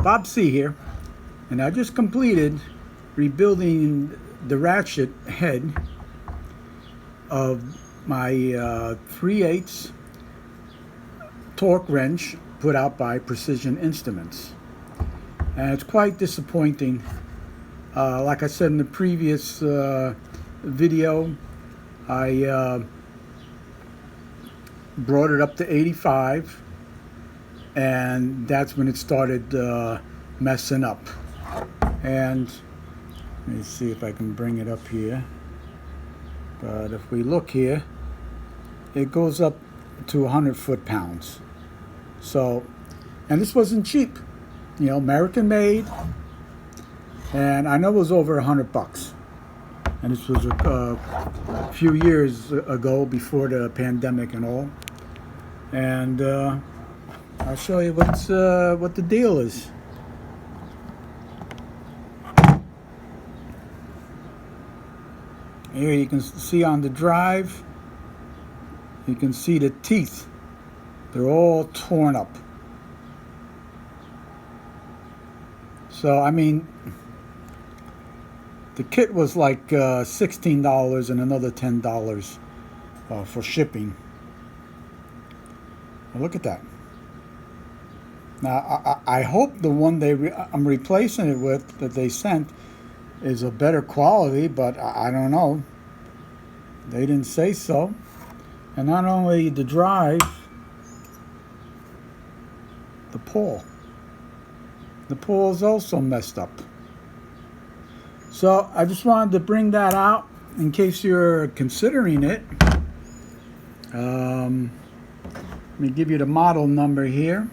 Bob C here, and I just completed rebuilding the ratchet head of my 3/8 torque wrench put out by Precision Instruments. And it's quite disappointing. Like I said in the previous video, I brought it up to 85, and that's when it started messing up. And let me see if I can bring it up here. But if we look here, it goes up to 100 foot-pounds. So, and this wasn't cheap, you know, American made, and I know it was over $100. And this was a few years ago, before the pandemic and all. And I'll show you what the deal is. Here you can see on the drive, you can see the teeth. They're all torn up. So, I mean, the kit was like $16 and another $10 for shipping. Well, look at that. Now, I hope the one I'm replacing it with, that they sent, is a better quality, but I don't know. They didn't say so. And not only the drive, the pawl. The pawl is also messed up. So I just wanted to bring that out in case you're considering it. Let me give you the model number here.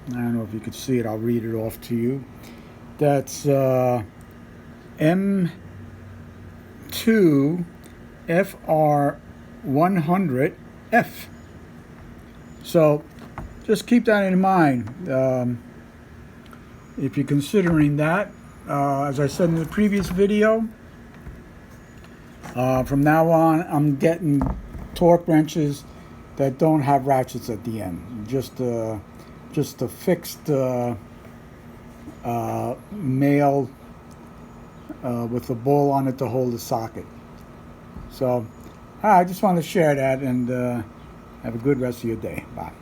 I don't know if you could see it. I'll read it off to you. That's M2FR100F. So just keep that in mind if you're considering that. As I said in the previous video, from now on I'm getting torque wrenches that don't have ratchets at the end. Just a fixed male with a ball on it to hold the socket. So I just want to share that, and have a good rest of your day. Bye.